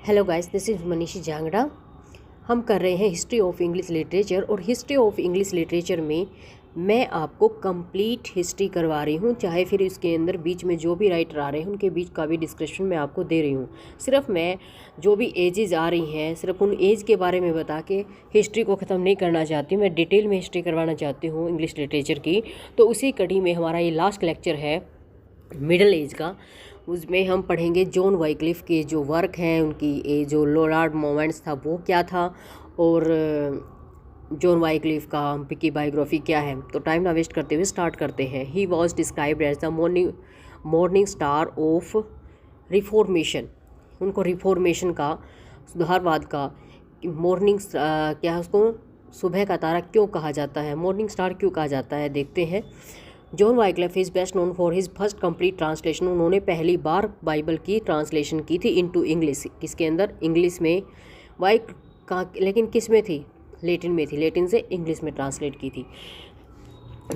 Hello guys, this is मनीषी जांगड़ा। हम कर रहे हैं हिस्ट्री ऑफ इंग्लिश लिटरेचर और हिस्ट्री ऑफ इंग्लिश लिटरेचर में मैं आपको कंप्लीट हिस्ट्री करवा रही हूँ। चाहे फिर इसके अंदर बीच में जो भी राइटर आ रहे हैं उनके बीच का भी डिस्क्रिप्शन मैं आपको दे रही हूँ। सिर्फ मैं जो भी एजेस आ रही हैं सिर्फ उन एज के बारे में बता के हिस्ट्री को ख़त्म नहीं करना चाहती हूँ। मैं डिटेल में हिस्ट्री करवाना चाहती हूँ इंग्लिश लिटरेचर की। तो उसी कड़ी में हमारा ये लास्ट लेक्चर है मिडल एज का। उसमें हम पढ़ेंगे जॉन वाइक्लिफ के जो वर्क हैं, उनकी जो लॉर्ड मोमेंट्स था वो क्या था, और जॉन वाइक्लिफ का की बायोग्राफी क्या है। तो टाइम ना वेस्ट करते हुए स्टार्ट करते हैं। He was described as the morning star of reformation. उनको रिफॉर्मेशन का, सुधारवाद का मॉर्निंग क्या है, उसको सुबह का तारा क्यों कहा जाता है, मॉर्निंग स्टार क्यों कहा जाता है, देखते हैं। John Wycliffe is best known for his first complete translation. उन्होंने पहली बार बाइबल की ट्रांसलेशन की थी इनटू इंग्लिश। किसके अंदर? इंग्लिश में। लेकिन किस में थी? लेटिन में थी। लेटिन से इंग्लिश में ट्रांसलेट की थी।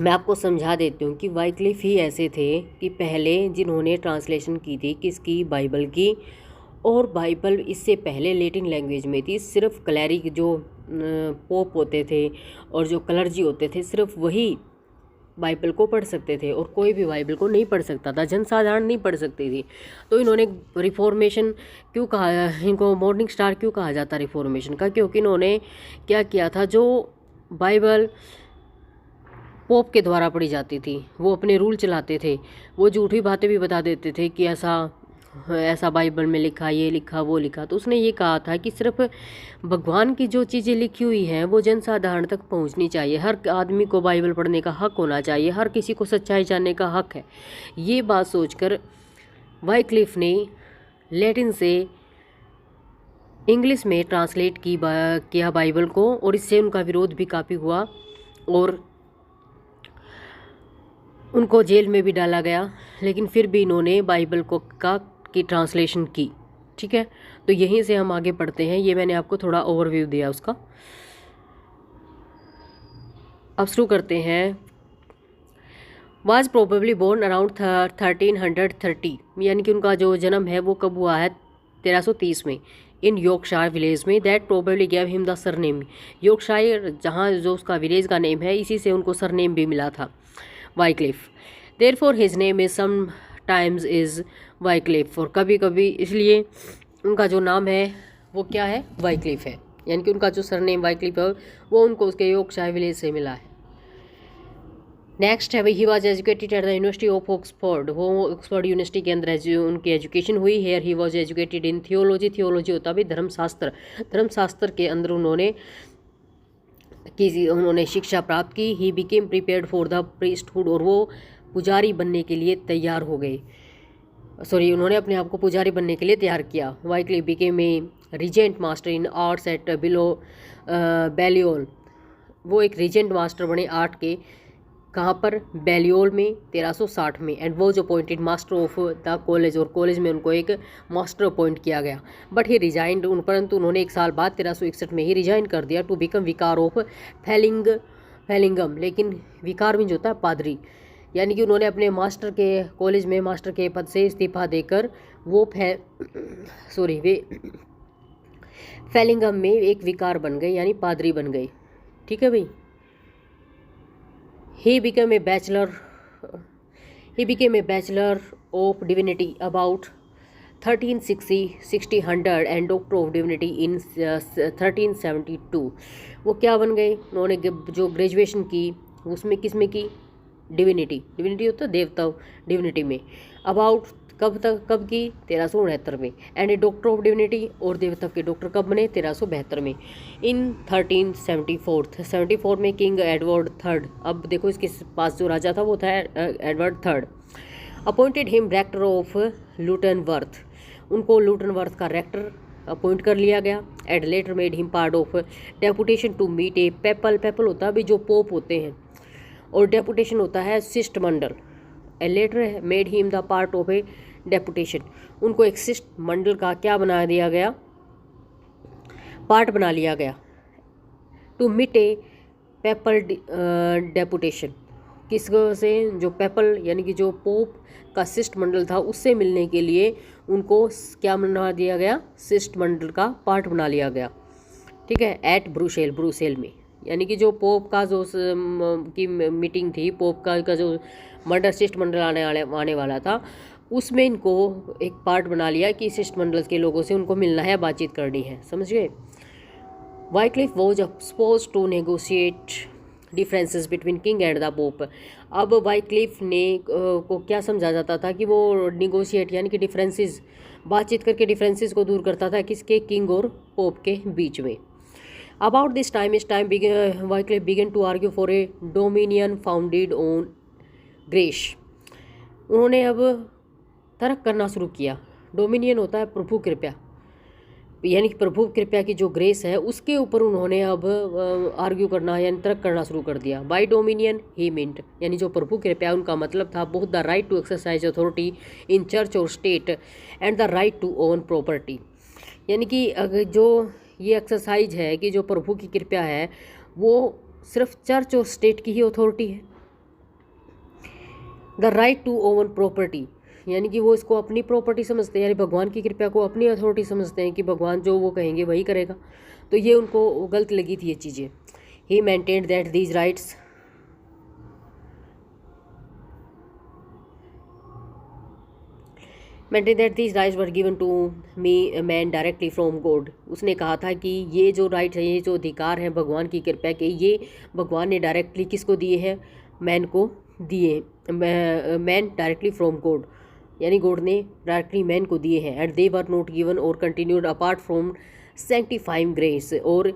मैं आपको समझा देती हूँ कि वाइक्लिफ ही ऐसे थे कि पहले जिन्होंने ट्रांसलेशन की थी किसकी? बाइबल की। और बाइबल इससे पहले लेटिन लैंग्वेज में थी। सिर्फ क्लैरिक जो पोप होते थे और जो क्लर्जी होते थे सिर्फ वही बाइबल को पढ़ सकते थे और कोई भी बाइबल को नहीं पढ़ सकता था, जनसाधारण नहीं पढ़ सकती थी। तो इन्होंने रिफॉर्मेशन क्यों कहा, इनको मॉर्निंग स्टार क्यों कहा जाता रिफॉर्मेशन का? क्योंकि इन्होंने क्या किया था, जो बाइबल पोप के द्वारा पढ़ी जाती थी वो अपने रूल चलाते थे। वो झूठी बातें भी बता देते थे कि ऐसा बाइबल में लिखा, ये लिखा, वो लिखा। तो उसने ये कहा था कि सिर्फ भगवान की जो चीज़ें लिखी हुई हैं वो जनसाधारण तक पहुंचनी चाहिए। हर आदमी को बाइबल पढ़ने का हक होना चाहिए, हर किसी को सच्चाई जानने का हक है। ये बात सोचकर वाइक्लिफ ने लैटिन से इंग्लिश में ट्रांसलेट किया बाइबल को, और इससे उनका विरोध भी काफ़ी हुआ और उनको जेल में भी डाला गया। लेकिन फिर भी इन्होंने बाइबल की ट्रांसलेशन की। ठीक है, तो यहीं से हम आगे पढ़ते हैं। ये मैंने आपको थोड़ा ओवरव्यू दिया उसका। अब शुरू करते हैं। वाज प्रोबेबली बोर्न अराउंड 1330, यानी कि उनका जो जन्म है वो कब हुआ है? 1330 में, इन यॉर्कशायर विलेज में। That probably gave him the surname. Yorkshire जहाँ जो उसका विलेज का नेम है, इसी से उनको सरनेम भी मिला था, Wycliffe. Therefore his name is sometimes is Wycliffe. और कभी कभी इसलिए उनका जो नाम है वो क्या है? वाइक्लिफ है। यानी कि उनका जो सरनेम वाइक्लिफ है वो उनको उसके यॉर्कशायर विलेज से मिला है। नेक्स्ट है, he was educated at the university of Oxford. वो ऑक्सफोर्ड यूनिवर्सिटी के अंदर उनकी एजुकेशन हुई। Here he was educated in theology. Theology होता भी धर्मशास्त्र। धर्मशास्त्र के अंदर उन्होंने शिक्षा प्राप्त की। He became prepared for the priesthood. और वो पुजारी बनने के लिए तैयार हो गए। उन्होंने अपने आप को पुजारी बनने के लिए तैयार किया। Wycliffe became a regent master in arts at Balliol. वो एक रीजेंट मास्टर बने आर्ट के। कहाँ पर? बैलियोल में, 1360 में। एंड वो जो appointed master of the college, और कॉलेज में उनको एक मास्टर अपॉइंट किया गया। बट ही रिजाइंड, परंतु उन्होंने एक साल बाद 1361 में ही रिजाइन कर दिया टू बिकम विकार ऑफ फेलिंगम। लेकिन विकार में जो होता है पादरी, यानी कि उन्होंने अपने मास्टर के कॉलेज में मास्टर के पद से इस्तीफा देकर वे फेलिंगम में एक विकार बन गए, यानी पादरी बन गए। ठीक है भाई। He became a bachelor of divinity about 1360 and doctor of divinity in 1372। वो क्या बन गए? उन्होंने जो ग्रेजुएशन की उसमें किस में की? डिविनिटी होता है देवता, डिविनिटी में। अबाउट कब की? 1369 में। And A doctor of divinity, और देवता के डॉक्टर कब बने? 1372 में। इन 1374 में किंग एडवर्ड थर्ड। अब देखो इसके पास जो राजा था वो था Edward third. Appointed him rector of Lutterworth. उनको लूटनवर्थ का रेक्टर अपॉइंट कर लिया गया। And later made him part of deputation to meet a papal होता है भी जो पोप होते हैं, और डेपुटेशन होता है शिष्टमंडल। A later made him the part of a deputation. उनको एक शिष्टमंडल का क्या बना दिया गया? पार्ट बना लिया गया। To meet a papal deputation. किस से, जो पेपल यानी कि जो पोप का शिष्टमंडल था उससे मिलने के लिए उनको क्या बना दिया गया, शिष्टमंडल का पार्ट बना लिया गया। ठीक है, एट ब्रुसेल में, यानी कि जो पोप का जो की मीटिंग थी, पोप का जो शिष्टमंडल आने वाला था, उसमें इनको एक पार्ट बना लिया कि शिष्टमंडल के लोगों से उनको मिलना है, बातचीत करनी है। समझ गए। Wycliffe was suppose to negotiate differences between king and the pope. अब वाइक्लिफ ने को क्या समझा जाता था कि वो निगोशिएट यानी कि डिफरेंसेस, बातचीत करके डिफरेंसेस को दूर करता था, किसके, किंग और पोप के बीच में। अबाउट दिस टाइम, इस time Wycliffe began to argue for a dominion founded on grace. उन्होंने अब तर्क करना शुरू किया। डोमिनियन होता है प्रभु कृपा, यानी कि प्रभु कृपा की जो ग्रेस है उसके ऊपर उन्होंने अब आर्ग्यू करना यानी तर्क करना शुरू कर दिया। बाय डोमिनियन ही मींट, यानी जो प्रभु कृपा उनका मतलब था both the right to exercise authority in church और state and the right to own property. यानी कि जो ये एक्सरसाइज है कि जो प्रभु की कृपा है वो सिर्फ चर्च और स्टेट की ही अथॉरिटी है। The right to own property, यानी कि वो इसको अपनी प्रॉपर्टी समझते हैं, यानी भगवान की कृपा को अपनी अथॉरिटी समझते हैं कि भगवान जो वो कहेंगे वही करेगा। तो ये उनको गलत लगी थी ये चीज़ें। He maintained that these rights were given to me man directly from God. उसने कहा था कि ये जो राइट्स हैं, ये जो अधिकार हैं भगवान की कृपा के, ये भगवान ने डायरेक्टली किसको दिए हैं, मैन को दिए। मैन डायरेक्टली फ्रॉम गॉड, यानी गॉड ने डायरेक्टली मैन को दिए हैं। And they were not given और कंटिन्यूड अपार्ट फ्रॉम सैंक्टिफाइंग ग्रेस, और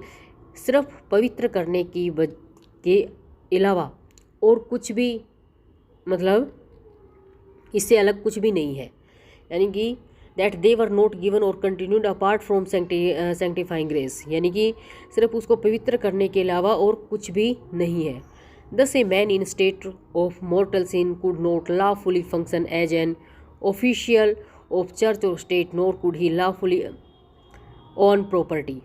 सिर्फ पवित्र करने के अलावा और कुछ भी, मतलब इससे अलग कुछ भी नहीं है। यानी कि that they were not given और कंटिन्यूड अपार्ट फ्रॉम सैंक्टिफाइंग ग्रेस, यानी कि सिर्फ उसको पवित्र करने के अलावा और कुछ भी नहीं है। Thus a man in state of mortal sin could not lawfully function as an official of church or state, nor could he lawfully own property।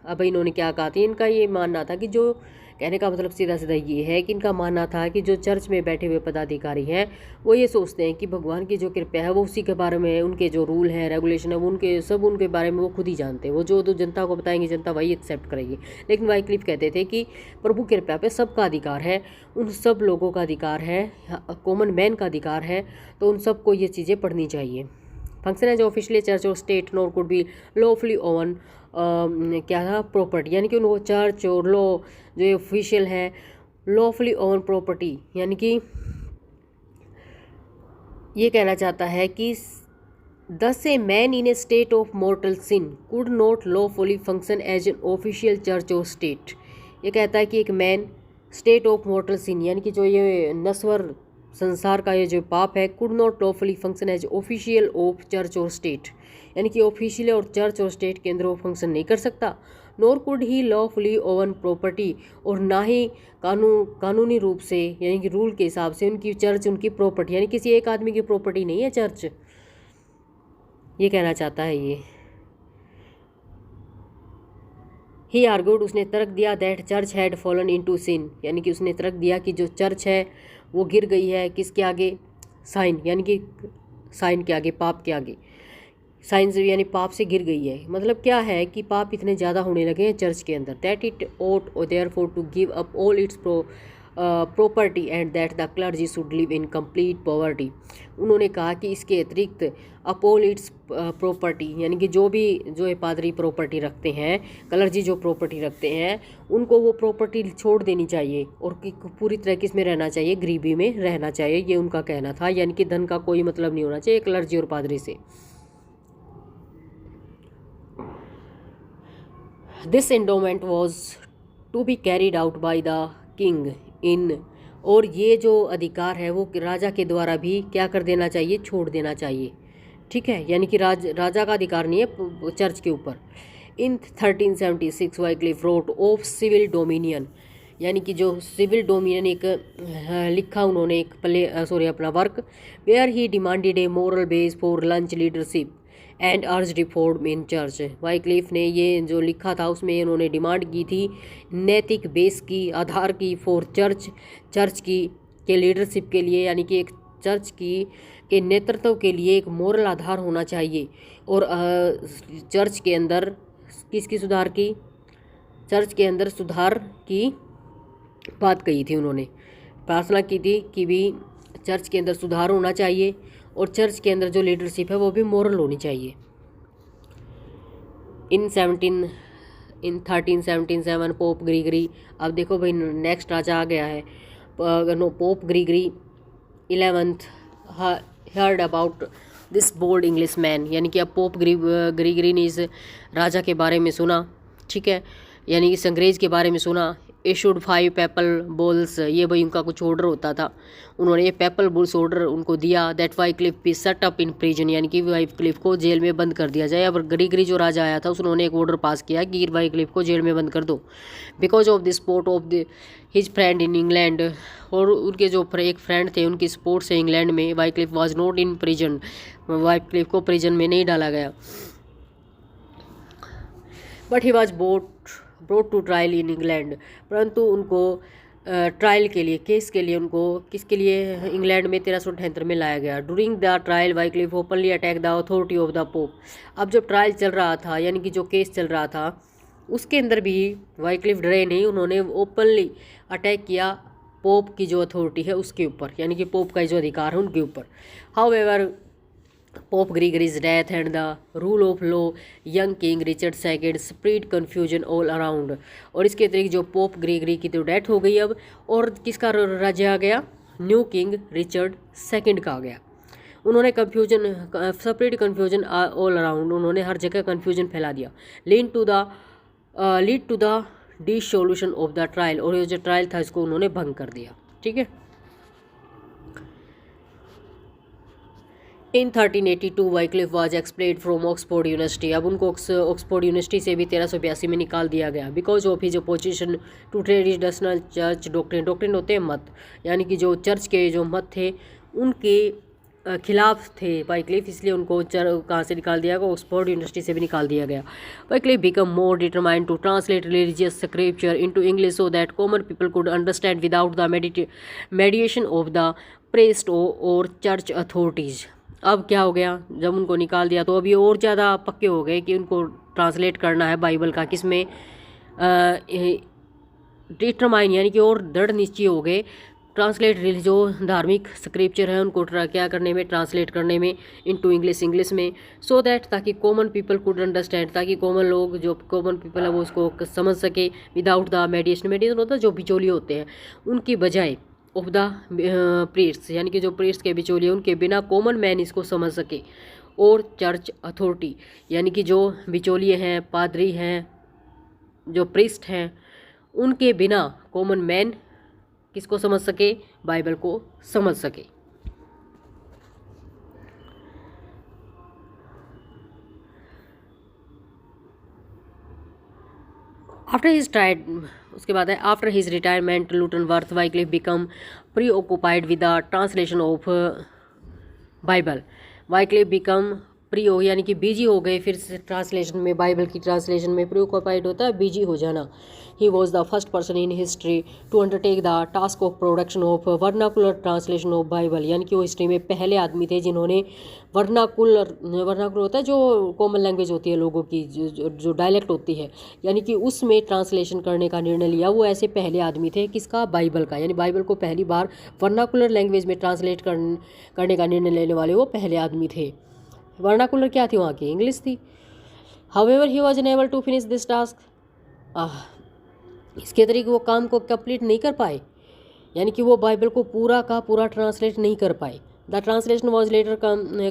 अब इन्होंने क्या कहा था, इनका ये मानना था कि जो, कहने का मतलब सीधा सीधा ये है कि इनका मानना था कि जो चर्च में बैठे हुए पदाधिकारी हैं वो ये सोचते हैं कि भगवान की जो कृपा है वो उसी के बारे में, उनके जो रूल हैं रेगुलेशन है वो उनके बारे में वो खुद ही जानते हैं। वो जो जनता को बताएंगे जनता वही एक्सेप्ट करेगी। लेकिन वाइक्लिफ कहते थे कि प्रभु कृपा पे सबका अधिकार है, उन सब लोगों का अधिकार है, कॉमन मैन का अधिकार है, तो उन सबको ये चीज़ें पढ़नी चाहिए। फंक्शन एज ऑफिशियली चर्च और state nor could be lawfully own क्या था, प्रॉपर्टी, यानी कि उनको चर्च और लॉ जो ऑफिशियल है लॉफुली ओन प्रॉपर्टी, यानी कि ये कहना चाहता है कि thus a man in a state of mortal sin could not lawfully function as an official church और स्टेट। ये कहता है कि एक man state of mortal sin, यानी कि जो ये नश्वर संसार का ये जो पाप है, could not lawfully function as official of church और स्टेट, यानी कि ऑफिशियल और चर्च और स्टेट के अंदर वो फंक्शन नहीं कर सकता। Nor could he lawfully oven property, और ना ही कानूनी रूप से यानी कि रूल के हिसाब से उनकी चर्च उनकी प्रॉपर्टी, यानी किसी एक आदमी की प्रॉपर्टी नहीं है चर्च, ये कहना चाहता है ये। ही आर्ग्यूड, उसने तर्क दिया that church had fallen into sin, यानी कि उसने तर्क दिया कि जो चर्च है वो गिर गई है किसके आगे, साइन, यानी कि साइन के आगे, पाप के आगे, साइंस यानी पाप से गिर गई है। मतलब क्या है कि पाप इतने ज़्यादा होने लगे हैं चर्च के अंदर, that it ought therefore to give up all its property and that the clergy should live in complete poverty. उन्होंने कहा कि इसके अतिरिक्त अप ऑल इट्स प्रॉपर्टी, यानी कि जो ये पादरी प्रॉपर्टी रखते हैं, क्लर्जी जो प्रॉपर्टी रखते हैं, उनको वो प्रॉपर्टी छोड़ देनी चाहिए और पूरी तरह किस में रहना चाहिए, गरीबी में रहना चाहिए, ये उनका कहना था। यानी कि धन का कोई मतलब नहीं होना चाहिए क्लर्जी और पादरी से। This endowment was to be carried out by the king in, और ये जो अधिकार है वो राजा के द्वारा भी क्या कर देना चाहिए, छोड़ देना चाहिए। ठीक है, यानी कि राजा का अधिकार नहीं है चर्च के ऊपर। In 1376 Wycliffe wrote of civil dominion, यानी कि जो सिविल डोमिनियन एक लिखा उन्होंने एक अपना work, where he demanded a moral base for lunch leadership and urge reform in church. Wycliffe ने ये जो लिखा था उसमें उन्होंने डिमांड की थी नैतिक बेस की, आधार की, फॉर चर्च की के लीडरशिप के लिए, यानी कि एक चर्च की के नेतृत्व के लिए एक मोरल आधार होना चाहिए। और चर्च के अंदर किसकी सुधार की, चर्च के अंदर सुधार की बात कही थी। उन्होंने प्रार्थना की थी कि भी चर्च के अंदर सुधार होना चाहिए और चर्च के अंदर जो लीडरशिप है वो भी मोरल होनी चाहिए। इन 1377 पोप ग्रीगरी, अब देखो भाई नेक्स्ट राजा आ गया है, pope Gregory 11th heard about this bold English man, यानी कि अब पोप ग्रीगरी ने इस राजा के बारे में सुना, ठीक है, यानी इस अंग्रेज़ के बारे में सुना। इशूड 5 पेपल बुल्स, ये भाई उनका कुछ ऑर्डर होता था, उन्होंने ये पेपल बुल्स ऑर्डर उनको दिया। That Wycliffe be set up in prison, यानी कि वाइक्लिफ को जेल में बंद कर दिया जाए। अब ग्रीगरी जो राजा आया था उसने एक ऑर्डर पास किया कि वाइक्लिफ को जेल में बंद कर दो, because of the support of the his friend in England, और उनके जो एक फ्रेंड थे उनकी सपोर्ट से इंग्लैंड में Wycliffe was not in prison, Wycliffe को प्रिजन में नहीं डाला गया। But he was brought to trial in England, परंतु उनको ट्रायल के लिए, केस के लिए उनको किसके लिए इंग्लैंड में 1378 में लाया गया। During the trial Wycliffe openly attack the authority of the pope. अब जब ट्रायल चल रहा था, यानी कि जो केस चल रहा था, उसके अंदर भी वाइक्लिफ डरे नहीं, उन्होंने ओपनली अटैक किया पोप की जो अथॉरिटी है उसके ऊपर, यानी कि पोप का जो अधिकार है उनके ऊपर। However pope Gregory's death and the rule of law young king Richard second spread confusion all around. और इसके अतिरिक्त जो पोप ग्रीगरी की तो डेथ हो गई अब, और किसका राज्य आ गया, न्यू किंग रिचर्ड सेकंड का आ गया। उन्होंने confusion spread confusion all around, उन्होंने हर जगह कन्फ्यूजन फैला दिया। Lead to the dissolution of the trial, और ये जो ट्रायल था इसको उन्होंने भंग कर दिया, ठीक है। इन 1382 Wycliffe was expelled from Oxford university. अब उनको ऑक्सफोर्ड यूनिवर्सिटी से भी 1382 में निकाल दिया गया, because of his opposition to traditional church doctrine. Doctrine होते हैं मत, यानी कि जो चर्च के जो मत थे उनके खिलाफ थे वाइक्लिफ, इसलिए उनको कहाँ से निकाल दिया गया, ऑक्सफोर्ड यूनिवर्सिटी से भी निकाल दिया गया। Wycliffe become more determined to translate religious scripture into English so that common people could understand without the mediation of the priest और चर्च अथॉरिटीज़। अब क्या हो गया, जब उनको निकाल दिया तो अभी और ज़्यादा पक्के हो गए कि उनको ट्रांसलेट करना है बाइबल का, किस में डिटरमाइन, यानी कि और दृढ़ निश्चय हो गए ट्रांसलेट जो धार्मिक स्क्रिप्चर है उनको क्या करने में, ट्रांसलेट करने में इनटू इंग्लिश में, सो दैट ताकि कॉमन पीपल कुड अंडरस्टैंड, ताकि कॉमन लोग जो कॉमन पीपल है वो उसको समझ सके विदाउट द मेडिएशन होता है जो बिचौलिए होते हैं उनकी बजाय, ऑफ द प्रीस्ट, यानी कि जो प्रीस्ट के बिचौलिए उनके बिना कॉमन मैन इसको समझ सके, और चर्च अथॉरिटी, यानी कि जो बिचौलिए हैं, पादरी हैं, जो प्रीस्ट हैं, उनके बिना कॉमन मैन किसको समझ सके, बाइबल को समझ सके। आफ्टर हिज ट्राइड, उसके बाद है after his retirement Lutterworth Wycliffe became preoccupied with the translation of Bible. Wycliffe became pre हो, यानी कि बिजी हो गए फिर से ट्रांसलेशन में, बाइबल की ट्रांसलेशन में प्री ऑक्यूपाइड होता है बिजी हो जाना। He was the first person in history to undertake the task of production of vernacular translation of Bible, यानी कि वो हिस्ट्री में पहले आदमी थे जिन्होंने वर्नाकुलर होता है जो कॉमन लैंग्वेज होती है लोगों की, जो डायलेक्ट होती है, यानी कि उसमें ट्रांसलेशन करने का निर्णय लिया। वो ऐसे पहले आदमी थे किसका, बाइबल का, यानी बाइबल को पहली बार वर्नाकुलर लैंग्वेज में ट्रांसलेट करने का निर्णय लेने वाले वो पहले आदमी थे। वर्नाकुलर क्या थी, वहाँ की इंग्लिश थी। However he was unable to finish this task, इसके तरीके वो काम को कंप्लीट नहीं कर पाए, यानी कि वो बाइबल को पूरा का पूरा ट्रांसलेट नहीं कर पाए। The translation was later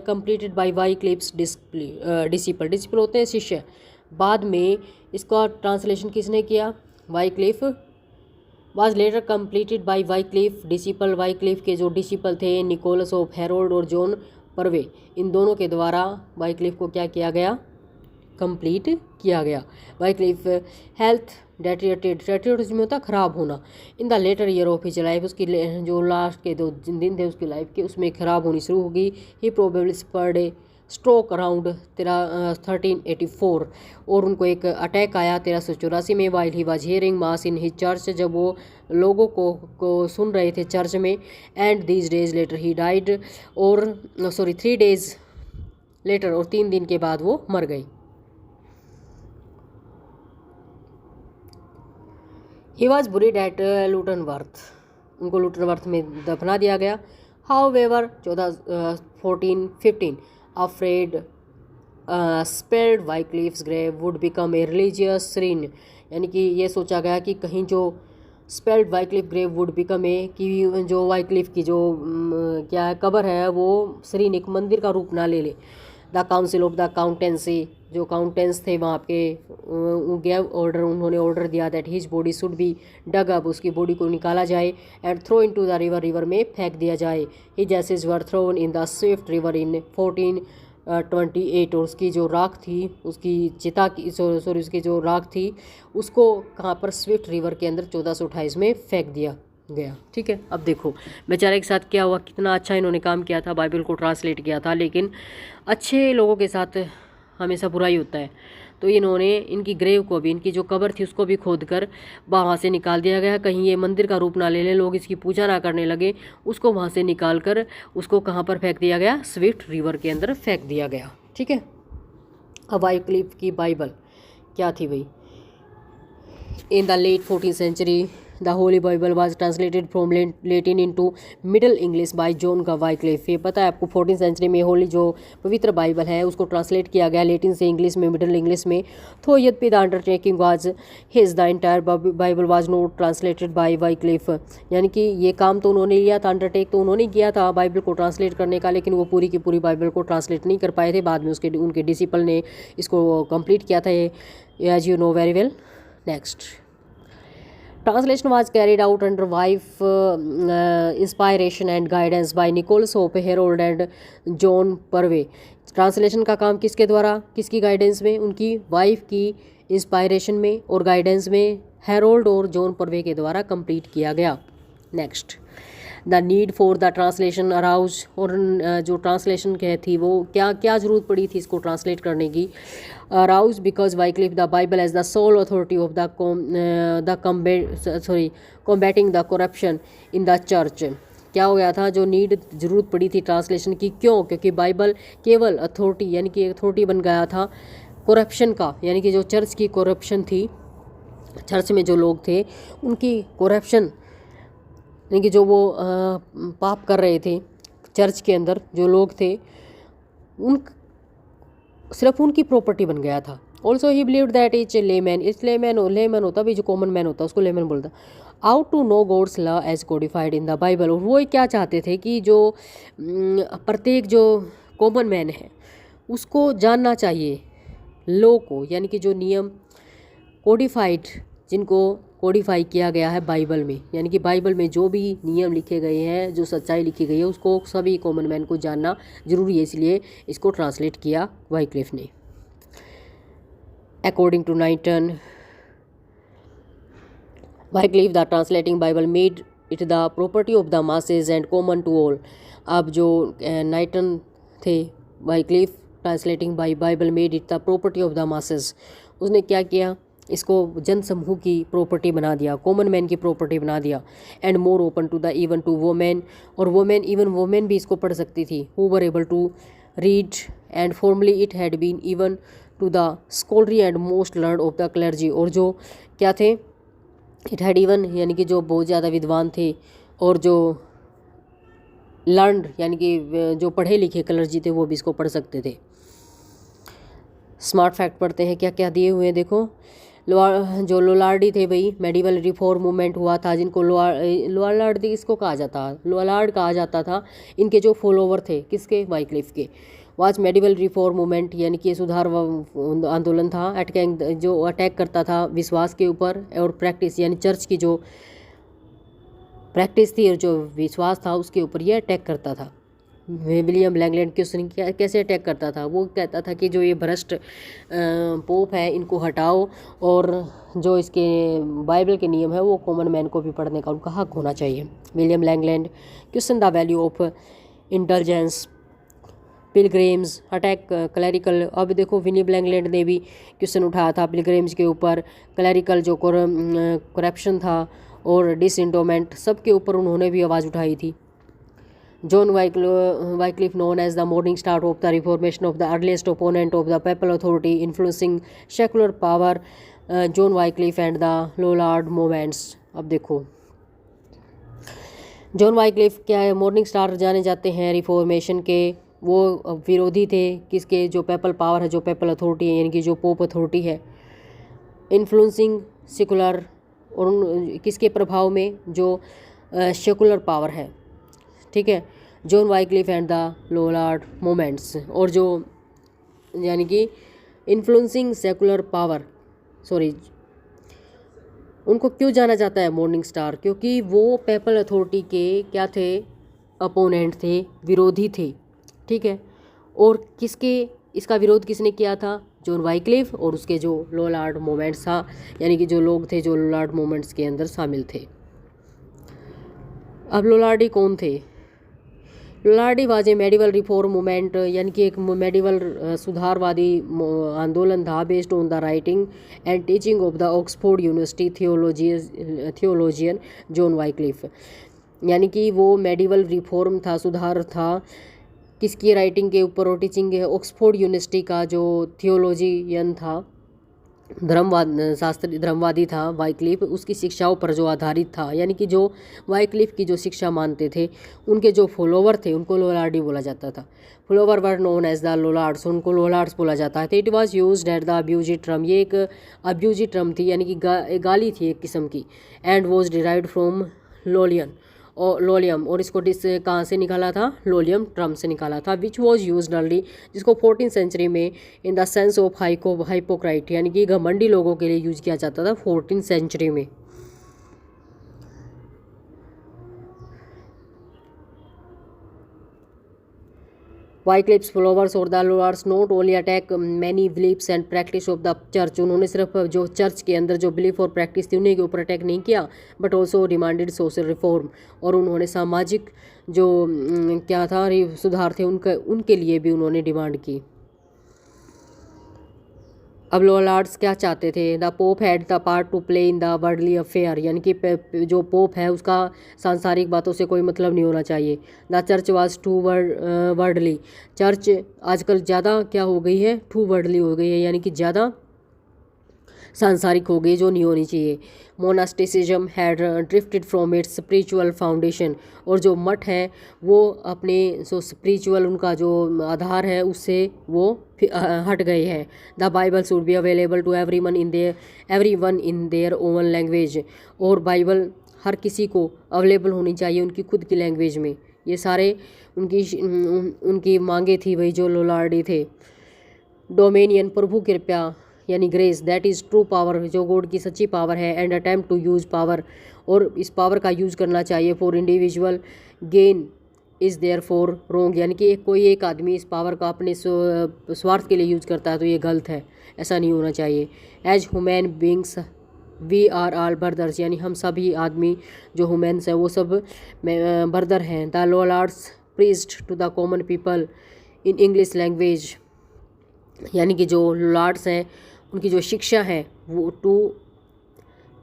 completed by Wycliffe's disciple होते हैं शिष्य। बाद में इसका ट्रांसलेशन किसने किया, Wycliffe. Was later completed by Wycliffe disciple, Wycliffe के जो डिसिपल थे निकोलस ऑफ हेरोल्ड और जॉन परवे, इन दोनों के द्वारा वाइक्लिफ को क्या किया गया, कंप्लीट किया गया। वाइक्लिफ हेल्थ डेटेरियोरेटेड में होता ख़राब होना, in the later year of his life, उसकी जो लास्ट के 2 दिन थे उसकी लाइफ के उसमें ख़राब होनी शुरू होगी। ही प्रोबेबली स्ट्रोक अराउंड 1384 और उनको एक अटैक आया 1384 में while he was hearing mass in his church, जब वो लोगों को सुन रहे थे चर्च में। And these days later he died, और 3 डेज लेटर, और 3 दिन के बाद वो मर गई। ही वॉज बुरीड एट लूटनवर्थ, उनको लूटनवर्थ में दफना दिया गया। However 1415 afraid spelled Wycliffe's grave would become a religious scene, यानी कि ये सोचा गया कि कहीं जो spelled Wycliffe grave would become a, कि जो वाइक्लिफ की जो क्या है कबर है वो सीन एक मंदिर का रूप ना ले ले। The council of the Constance, जो काउंटेंस थे वहाँ पे गेव ऑर्डर, उन्होंने ऑर्डर दिया that his body should be dug up, उसकी बॉडी को निकाला जाए, and throw into the river, river में फेंक दिया जाए। His ashes were thrown in the swift river in 1428, और उसकी जो राख थी, उसकी चिता की सॉरी उसकी जो राख थी उसको कहाँ पर, स्विफ्ट रिवर के अंदर 1428 में फेंक दिया गया। ठीक है, अब देखो बेचारे के साथ क्या हुआ, कितना अच्छा इन्होंने काम किया था, बाइबल को ट्रांसलेट किया था, लेकिन अच्छे लोगों के साथ हमेशा बुरा ही होता है। तो इन्होंने इनकी ग्रेव को भी, इनकी जो कब्र थी उसको भी खोद कर वहाँ से निकाल दिया गया, कहीं ये मंदिर का रूप ना ले ले, लोग इसकी पूजा ना करने लगे, उसको वहाँ से निकाल कर उसको कहाँ पर फेंक दिया गया, स्विफ्ट रिवर के अंदर फेंक दिया गया। ठीक है, अब वाइक्लिफ की बाइबल क्या थी भाई। In the late 14th century the Holy Bible was translated from Latin into Middle English by John Wycliffe। ये पता है आपको, 14th century में होली जो पवित्र बाइबल है उसको ट्रांसलेट किया गया लेटिन से इंग्लिश में, मिडिल इंग्लिश में। तो यद्यपि the undertaking was his, the entire Bible was not translated bye Wycliffe, यानी कि ये काम तो उन्होंने लिया था, अंडरटेक तो उन्होंने किया था बाइबल को ट्रांसलेट करने का, लेकिन वो पूरी की पूरी बाइबल को ट्रांसलेट नहीं कर पाए थे। बाद में उनके डिसिपल ने इसको कंप्लीट किया था, ये as you know very well. Next, translation was carried out under wife inspiration and guidance by Nicholas Hope, Harold and John Purvey। Translation का काम किसके द्वारा, किसकी गाइडेंस में, उनकी वाइफ की इंस्पायरेशन में और गाइडेंस में हैरोल्ड और जॉन परवे के द्वारा कंप्लीट किया गया। Next, the need for the translation arouse, और जो ट्रांसलेशन के थी वो क्या ज़रूरत पड़ी थी इसको ट्रांसलेट करने की। Arouse because Wycliffe the Bible as the sole authority of the combating the corruption in the church. क्या हो गया था, जो नीड ज़रूरत पड़ी थी ट्रांसलेशन की, क्यों, क्योंकि बाइबल केवल अथॉरिटी, यानी कि अथॉरिटी बन गया था करप्शन का, यानी कि जो चर्च की करप्शन थी, चर्च में जो लोग थे उनकी करप्शन, यानी कि जो वो पाप कर रहे थे चर्च के अंदर जो लोग थे, सिर्फ उनकी प्रॉपर्टी बन गया था। Also he believed that each layman, इस लेमैन होता भी, जो कॉमन मैन होता उसको लेमैन बोलता, ought to know God's law as codified in the Bible. और वो क्या चाहते थे कि जो प्रत्येक जो कॉमन मैन है उसको जानना चाहिए लॉ को, यानी कि जो नियम कोडिफाइड, जिनको कोडिफाई किया गया है बाइबल में, यानी कि बाइबल में जो भी नियम लिखे गए हैं, जो सच्चाई लिखी गई है, उसको सभी कॉमन मैन को जानना जरूरी है, इसलिए इसको ट्रांसलेट किया वाइक्लिफ ने। According to Knighton Wycliffe, the translating Bible made it the property of the masses and common to all. अब जो नाइटन थे, Wycliffe translating Bible made it the property of the masses, उसने क्या किया, इसको जन समूह की प्रॉपर्टी बना दिया, कॉमन मैन की प्रॉपर्टी बना दिया। And more open to the even to women, और वोमेन, इवन वोमेन भी इसको पढ़ सकती थी, who were able to read, and formerly it had been even to the scholarly and most learn of the clergy, और जो क्या थे, इट हैड इवन, यानी कि जो बहुत ज़्यादा विद्वान थे और जो लर्नड, यानी कि जो पढ़े लिखे क्लर्जी थे वो भी इसको पढ़ सकते थे। स्मार्ट फैक्ट पढ़ते हैं, क्या क्या दिए हुए हैं देखो। जो लोलार्डी थे भाई, मेडिवल रिफॉर्म मूवमेंट हुआ था, जिनको लोलार्डी किसको कहा जाता, लोलार्ड कहा जाता था, इनके जो फॉलोवर थे किसके, वाइक्लिफ के। वाज मेडिवल रिफॉर्म मूवमेंट, यानी कि सुधार आंदोलन था, जो अटैक करता था विश्वास के ऊपर, और प्रैक्टिस, यानी चर्च की जो प्रैक्टिस थी और जो विश्वास था उसके ऊपर ये अटैक करता था। विलियम लैंगलैंड क्वेश्चन कैसे अटैक करता था, वो कहता था कि जो ये भ्रष्ट पोप है इनको हटाओ, और जो इसके बाइबल के नियम है वो कॉमन मैन को भी पढ़ने का उनका हक होना चाहिए। William Langland question the value of intelligence pilgrims attack clerical. अब देखो विनी ब्लैंकलैंड ने भी क्वेश्चन उठाया था पिलग्रिम्स के ऊपर, क्लैरिकल जो करप्शन था और डिसइंटोमेंट, सब के ऊपर उन्होंने भी आवाज़ उठाई थी। John Wycliffe known as the morning star of the reformation of the earliest opponent of the papal authority influencing secular power, John Wycliffe and the Lollard movements. अब देखो जॉन वाइक्लिफ क्या है, मॉर्निंग स्टार जाने जाते हैं reformation के। वो विरोधी थे किसके, जो पेपल पावर है, जो पेपल अथॉरिटी है, यानी कि जो पोप अथॉरिटी है। इन्फ्लुएंसिंग सेकुलर, और किसके प्रभाव में, जो सेकुलर पावर है, ठीक है। John Wycliffe and the Lollard movements, और जो यानी कि इन्फ्लुएंसिंग सेकुलर पावर, सॉरी, उनको क्यों जाना जाता है मॉर्निंग स्टार, क्योंकि वो पेपल अथॉरिटी के क्या थे, अपोनेंट थे, विरोधी थे, ठीक है। और किसके, इसका विरोध किसने किया था, जॉन वाइक्लिफ और उसके जो लोलार्ड मूवमेंट्स था, यानी कि जो लोग थे जो लोलार्ड मूवमेंट्स के अंदर शामिल थे। अब लोलार्डी कौन थे? Lollardy was a medieval reform movement, यानी कि एक मेडिवल सुधारवादी आंदोलन था, based on the writing and teaching of the Oxford university theologian John Wycliffe. यानी कि वो मेडिवल रिफॉर्म था, सुधार था, किसकी राइटिंग के ऊपर और टीचिंग है, ऑक्सफोर्ड यूनिवर्सिटी का जो थियोलॉजियन था, धर्मवादी था वाइक्लिफ, उसकी शिक्षाओं पर जो आधारित था। यानी कि जो वाइक्लिफ की जो शिक्षा मानते थे, उनके जो फॉलोवर थे उनको लोलार्डी बोला जाता था। Follower were known as the Lollards, उनको लोलार्ड्स बोला जाता है। It was used at the abusive term, ये एक अब्यूजी टर्म थी, यानी कि गाली थी एक किस्म की। And was derived from Lolium, और इसको कहाँ से निकाला था, लोलियम टर्म से निकाला था, विच वॉज यूज अर्ली, जिसको 14th सेंचुरी में इन द सेंस ऑफ हाइपोक्राइट, यानी कि घमंडी लोगों के लिए यूज किया जाता था 14th सेंचुरी में। वाइक्लिफ्स फॉलोवर्स और the Lollards not only attack many beliefs and practice of the church, उन्होंने सिर्फ जो चर्च के अंदर जो बिलीफ और प्रैक्टिस थी उन्हीं के ऊपर अटैक नहीं किया, but also demanded social reform, और उन्होंने सामाजिक जो क्या था सुधार थे उनके लिए भी उन्होंने डिमांड की। अब लोलार्ड्स क्या चाहते थे, the pope had the part two play in the worldly affair, यानी कि जो पोप है उसका सांसारिक बातों से कोई मतलब नहीं होना चाहिए। The church was too worldly, church आजकल ज़्यादा क्या हो गई है, टू वर्ल्डली हो गई है, यानी कि ज़्यादा सांसारिक हो गई, जो नहीं होनी चाहिए। Monasticism had drifted from its spiritual foundation, और जो मठ है वो अपने जो स्पिरिचुअल उनका जो आधार है उससे वो हट गए हैं। The Bible should be available to everyone in their own language, और बाइबल हर किसी को अवेलेबल होनी चाहिए उनकी खुद की लैंग्वेज में। ये सारे उनकी मांगे थी, वही जो लोलार्डी थे। डोमेनियन, प्रभु कृपया, यानी grace, that is true power, जो गॉड की सच्ची पावर है। And attempt to use power, और इस पावर का यूज़ करना चाहिए। For individual gain is therefore wrong, यानी कि कोई एक आदमी इस पावर का अपने स्वार्थ के लिए यूज़ करता है तो ये गलत है, ऐसा नहीं होना चाहिए। As human beings we are all brothers, यानी हम सभी आदमी जो ह्यूमन्स हैं वो सब ब्रदर हैं। The Lollards preached to the common people in English language, यानी कि जो लोलार्ड्स हैं उनकी जो शिक्षा है वो to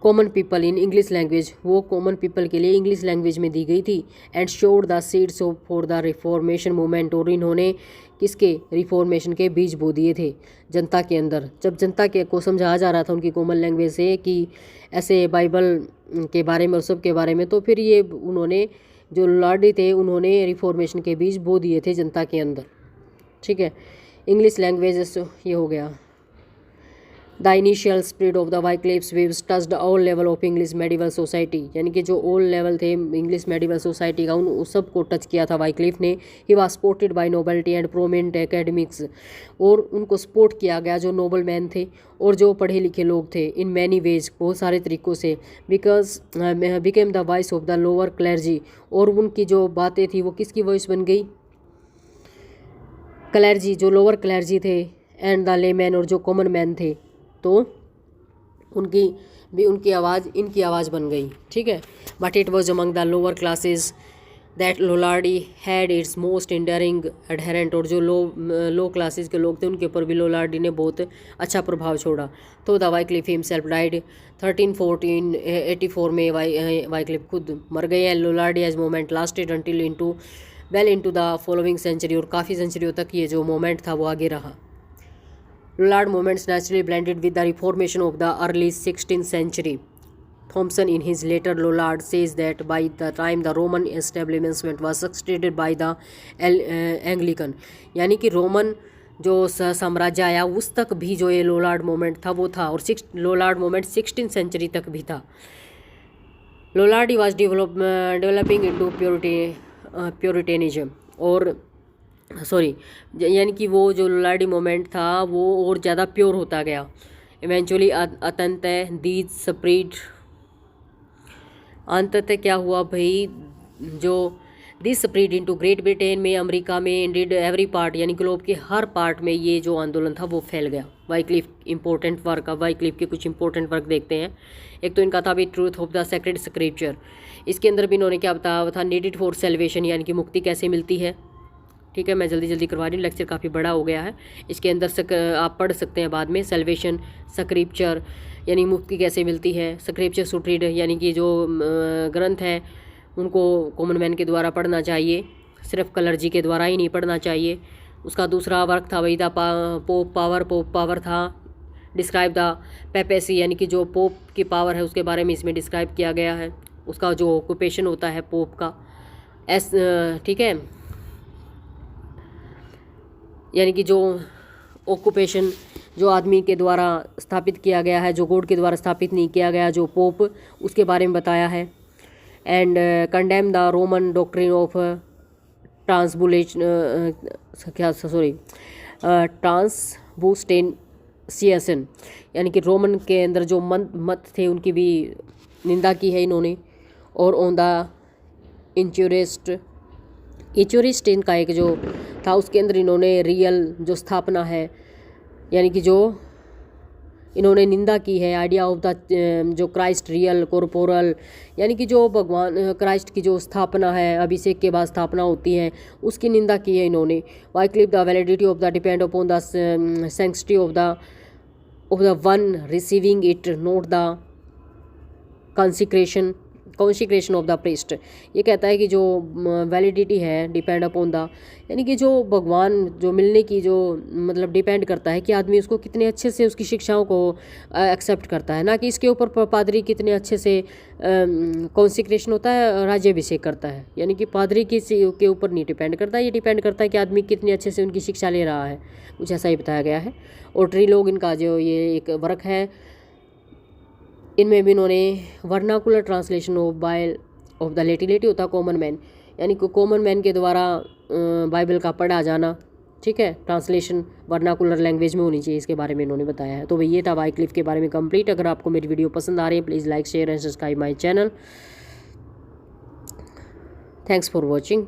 common people in English language, वो कॉमन पीपल के लिए इंग्लिश लैंग्वेज में दी गई थी। And sowed the seeds of for the reformation movement, और इन्होंने किसके, रिफॉर्मेशन के बीज बो दिए थे जनता के अंदर। जब जनता को समझाया जा रहा था उनकी कॉमन लैंग्वेज से कि ऐसे बाइबल के बारे में और सब के बारे में, तो फिर ये उन्होंने जो लोलार्डी थे उन्होंने रिफॉर्मेशन के बीज बो दिए थे जनता के अंदर, ठीक है। इंग्लिश लैंग्वेज ये हो गया। The initial spirit of the Wycliffe's waves touched all level of English medieval society, यानी कि जो ऑल लेवल थे इंग्लिश मेडिवल सोसाइटी का उन सब को टच किया था वाइक्लिफ ने। He was supported by nobility and prominent academics, और उनको सपोर्ट किया गया जो नोबल मैन थे और जो पढ़े लिखे लोग थे, इन मैनी वेज, बहुत सारे तरीक़ों से। Because became the voice of the lower clergy, और उनकी जो बातें थी वो किसकी वॉइस बन गई, क्लर्जी, जो लोअर क्लर्जी थे, एंड द लेमैन, और जो कॉमन मैन थे, तो उनकी आवाज़ इनकी आवाज़ बन गई, ठीक है। But it was among the lower classes that Lollardy had its most enduring adherent, और जो लो क्लासेस के लोग थे उनके ऊपर भी लोलार्डी ने बहुत अच्छा प्रभाव छोड़ा। तो द वाइक्लिफ हिमसेल्फ डाइड 1384 में वाइक्लिफ खुद मर गए हैं। Lollardy as moment lasted until into the following century, और काफ़ी सेंचुरियों तक ये जो मोमेंट था वो आगे रहा। Lollard moments naturally blended with the reformation of the early 16th century. Thompson in his later Lollard says that by the time the Roman establishment was succeeded by the Anglican, यानी कि Roman जो साम्राज्य आया उस तक भी जो ये लोलार्ड मोमेंट था वो था, और लोलार्ड मोमेंट 16th century तक भी था। लोलार्डी वॉज डेवलपिंग इनटू प्योरिटेनिज्म, और यानी कि वो जो लोलार्डी मोमेंट था वो और ज़्यादा प्योर होता गया। इवेंचुअली अंततः क्या हुआ भाई, जो this spread into great Britain में, अमेरिका में, इंडिड एवरी पार्ट, यानी ग्लोब के हर पार्ट में ये जो आंदोलन था वो फैल गया। वाइक्लिफ इंपॉर्टेंट वर्क, अब वाइक्लिफ के कुछ इंपॉर्टेंट वर्क देखते हैं। एक तो इनका था भी truth of the sacred scripture, इसके अंदर भी इन्होंने क्या बताया था, नीडेड फॉर सेल्वेशन, यानी कि मुक्ति कैसे मिलती है। ठीक है, मैं जल्दी करवा रही हूँ, लेक्चर काफ़ी बड़ा हो गया है। इसके अंदर आप पढ़ सकते हैं बाद में। सेल्वेशन स्क्रिप्चर यानी मुक्ति कैसे मिलती है। स्क्रिप्चर शुड रीड, यानी कि जो ग्रंथ हैं उनको कॉमन मैन के द्वारा पढ़ना चाहिए, सिर्फ क्लर्जी के द्वारा ही नहीं पढ़ना चाहिए। उसका दूसरा वर्क था वही था पोप पावर था। डिस्क्राइब द पेपेसी, यानी कि जो पोप की पावर है उसके बारे में इसमें डिस्क्राइब किया गया है। उसका जो ऑक्यूपेशन होता है पोप का, ठीक है, यानी कि जो ऑक्यूपेशन जो आदमी के द्वारा स्थापित किया गया है, जो गॉड के द्वारा स्थापित नहीं किया गया, जो पोप, उसके बारे में बताया है। And condemn the Roman doctrine of transubstantiation, यानी कि रोमन के अंदर जो मत थे उनकी भी निंदा की है इन्होंने। और ऑन द इंचुरिस्टिन का एक जो था उसके अंदर इन्होंने रियल जो स्थापना है, यानी कि जो इन्होंने निंदा की है, आइडिया ऑफ द जो क्राइस्ट रियल कॉर्पोरल, यानी कि जो भगवान क्राइस्ट की जो स्थापना है, अभिषेक के बाद स्थापना होती है, उसकी निंदा की है इन्होंने। Wycliffe the validity of the depend upon the sanctity of the one receiving it, note the consecration of the priest. ये कहता है कि जो वैलिडिटी है डिपेंड अपॉन द, यानी कि जो भगवान जो मिलने की जो मतलब डिपेंड करता है कि आदमी उसको कितने अच्छे से उसकी शिक्षाओं को एक्सेप्ट करता है, ना कि इसके ऊपर पादरी कितने अच्छे से कॉन्सिक्रेशन होता है, राज्याभिषेक करता है। यानी कि पादरी के ऊपर नहीं डिपेंड करता, ये डिपेंड करता है कि आदमी कितने अच्छे से उनकी शिक्षा ले रहा है, कुछ ऐसा ही बताया गया है। और ट्रीलोग इनका जो ये एक वर्क है, इनमें भी इन्होंने वर्नाकुलर ट्रांसलेशन ऑफ द लेटिलिटी होता कॉमन मैन, यानी कि कॉमन मैन के द्वारा बाइबल का पढ़ा जाना, ठीक है, ट्रांसलेशन वर्नाकुलर लैंग्वेज में होनी चाहिए, इसके बारे में इन्होंने बताया है। तो भाई ये था वाइक्लिफ के बारे में कंप्लीट। अगर आपको मेरी वीडियो पसंद आ रही है please like share and subscribe my channel. Thanks for watching.